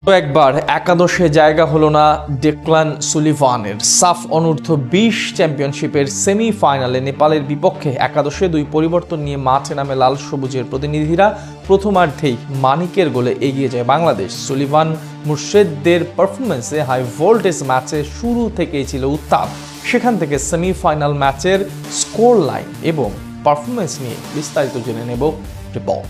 একবার একাদশে জায়গা হলো না ডেক্লান সুলিভানের। সাফ অনূর্ধ্ব-20 চ্যাম্পিয়নশিপের সেমিফাইনালে নেপালের বিপক্ষে একাদশে দুই পরিবর্তন নিয়ে মাঠে নামে লাল সবুজের প্রতিনিধিরা। প্রথমার্ধেই মানিকের গোলে এগিয়ে যায় বাংলাদেশ। সুলিভান মুর্শেদদের পারফরমেন্সে হাই ভোল্টেজ ম্যাচে শুরু থেকেই ছিল উত্তাপ। সেখান থেকে সেমিফাইনাল ম্যাচের স্কোর লাইন এবং পারফরমেন্স নিয়ে বিস্তারিত জেনে নেব রিপোর্ট।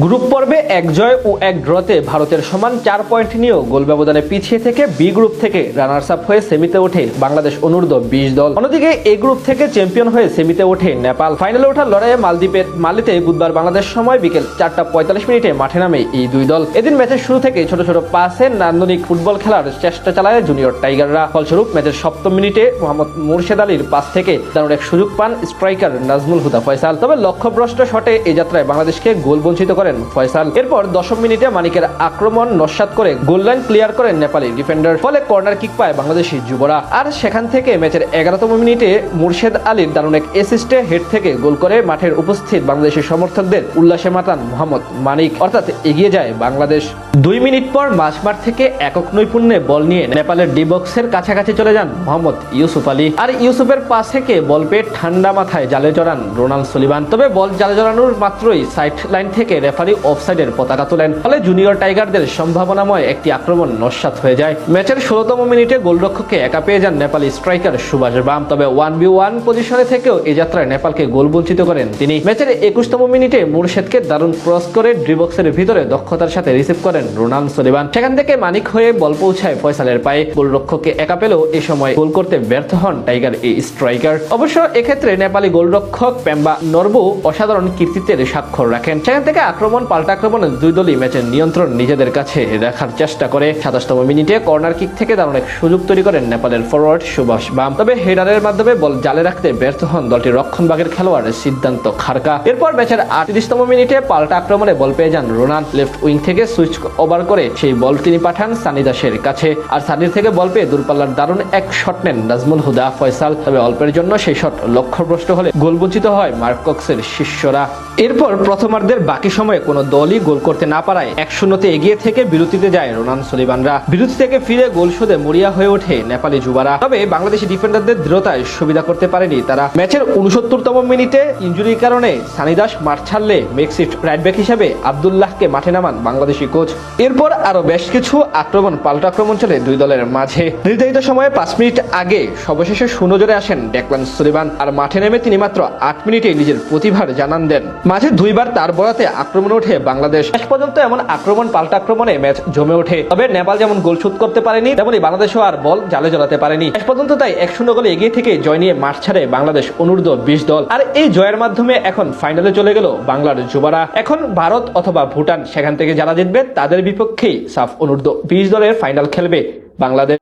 গ্রুপ পর্বে এক জয় ও এক ড্রতে ভারতের সমান 4 পয়েন্ট নিয়েও গোল ব্যবধানে পিছিয়ে থেকে বি গ্রুপ থেকে রানার্স আপ হয়ে সেমিতে ওঠে বাংলাদেশ অনূর্ধ্ব-20 দল। অন্যদিকে এ গ্রুপ থেকে চ্যাম্পিয়ন হয়ে সেমিতে ওঠে নেপাল। ফাইনালে ওঠার লড়াইয়ে মালদ্বীপের মালিতে বুধবার বাংলাদেশ সময় বিকেল 4:45 মাঠে নামে এই দুই দল। এদিন ম্যাচের শুরু থেকে ছোট ছোট পাসে নান্দনিক ফুটবল খেলার চেষ্টা চালায় জুনিয়র টাইগাররা। ফলস্বরূপ ম্যাচের 7ম মিনিটে মোহাম্মদ মুর্শেদ আলীর পাস থেকে দারুণ এক সুযোগ পান স্ট্রাইকার নাজমুল হুদা ফয়সাল। তবে লক্ষ্যভ্রষ্ট শটে এই যাত্রায় বাংলাদেশকে গোল বঞ্চিত করেন ফয়সাল। এরপর 10ম মিনিটে মানিকের আক্রমণ নস্যাৎ করে গোল লাইন ক্লিয়ার করেন নেপালি ডিফেন্ডার। ফলে কর্নার কিক পায় বাংলাদেশি যুবরা। আর সেখান থেকে ম্যাচের 11তম মিনিটে মুর্শেদ আলীর দারুণ এক অ্যাসিস্টে হেড থেকে গোল করে মাঠের উপস্থিত বাংলাদেশি সমর্থকদের উল্লাসে মাতান মোহাম্মদ মানিক। অর্থাৎ এগিয়ে যায় বাংলাদেশ। 2 মিনিট পর মাঝমাঠ থেকে একক নৈপুণ্যে বল নিয়ে নেপালের ডি বক্সের কাছাকাছি চলে যান মোহাম্মদ ইউসুফ আলী। আর ইউসুফের পাস থেকে বল পেয়ে ঠান্ডা মাথায় জালে জড়ান রোনাল্ড সুলিভান। তবে বল জালে জড়ানোর মাত্রই সাইড লাইন থেকে রেফারি অফসাইডের পতাকা তোলেন। ফলে জুনিয়র টাইগারদের সম্ভাবনাময় একটি আক্রমণ নস্যাৎ হয়ে যায়। ম্যাচের 16তম মিনিটে গোলরক্ষককে একা পেয়ে যান নেপালি স্ট্রাইকার সুভাষ বাম। তবে 1v1 পজিশনে থেকেও এই যাত্রায় নেপালকে গোল বঞ্চিত করেন তিনি। ম্যাচের 21তম মিনিটে মুর্শেদকে দারুণ ক্রস করে ডি বক্সের ভিতরে দক্ষতার সাথে রিসিভ করেন রোনাল্ড সুলিভান। সেখান থেকে মানিক হয়ে বল পৌঁছায় ফয়সালের পায়ে। গোলরক্ষককে একা পেলেও এই সময় গোল করতে ব্যর্থ হন টাইগার এই স্ট্রাইকার। অবশ্য এক্ষেত্রে নেপালি গোলরক্ষক পেম্বা নরবু অসাধারণ কীর্তিত্বের স্বাক্ষর রাখেন। সেখান থেকে আক্রমণ পাল্টা আক্রমণে দুই দলই ম্যাচের নিয়ন্ত্রণ নিজেদের কাছে রাখার চেষ্টা করে। 27তম মিনিটে কর্নার কিক থেকে দারুণ এক সুযোগ তৈরি করেন নেপালের ফরওয়ার্ড সুভাষ বাম। তবে হেডারের মাধ্যমে বল জালে রাখতে ব্যর্থ হন দলটির রক্ষণভাগের খেলোয়াড় সিদ্ধান্ত খারকা। এরপর ম্যাচের 38তম মিনিটে পাল্টা আক্রমণে বল পেয়ে যান রোনাল্ড। লেফট উইং থেকে সুইচ ওভার করে সেই বল তিনি পাঠান সানি দাসের কাছে। আর সানির থেকে বল পেয়ে দূরপাল্লার দারুণ এক শট নেন নাজমুল হুদা ফয়সাল। তবে অল্পের জন্য সেই শট লক্ষ্যভ্রষ্ট হলে গোল বঞ্চিত হয় মার্ক কক্সের শিষ্যরা। এরপর প্রথমার্ধের বাকি সময়ে কোনো দলই গোল করতে না পারায় 1-0 এগিয়ে থেকে বিরতিতে যায় রোনাল্ড সুলিভানরা। বিরতি থেকে ফিরে গোল শোধে মরিয়া হয়ে ওঠে নেপালি যুবারা। তবে বাংলাদেশি ডিফেন্ডারদের দৃঢ়তায় সুবিধা করতে পারেনি তারা। ম্যাচের 69তম মিনিটে ইনজুরির কারণে সানি দাস মাঠ ছাড়লে মেক্সিফট রাইট ব্যাক হিসেবে আব্দুল্লাহকে মাঠে নামান বাংলাদেশি কোচ। এরপর আরো বেশ কিছু আক্রমণ পাল্টা আক্রমণ চলে দুই দলের মাঝে। নির্ধারিত সময়ে 5 মিনিট আগে সর্বশেষে শূন্য জোরে আসেন ডেক্লান সুলিভান। আর মাঠে নেমে তিনি মাত্র 8 মিনিটে নিজের প্রতিভার জানান দেন। মাঝে দুইবার তার বরাতে আক্রমণ ওঠে বাংলাদেশ। শেষ পর্যন্ত এমন আক্রমণ পাল্টা আক্রমণে ম্যাচ জমে ওঠে। তবে নেপাল যেমন গোল শোধ করতে পারেনি, তেমনি বাংলাদেশও আর বল জালে জড়াতে পারেনি। শেষ পর্যন্ত তাই 1-0 গোলে এগিয়ে থেকে জয় নিয়ে মাঠ ছাড়ে বাংলাদেশ অনূর্ধ্ব-20 দল। আর এই জয়ের মাধ্যমে এখন ফাইনালে চলে গেল বাংলার যুবারা। এখন ভারত অথবা ভুটান, সেখান থেকে যারা জিতবে তাদের বিপক্ষেই সাফ অনূর্ধ্ব-20 দলের ফাইনাল খেলবে বাংলাদেশ।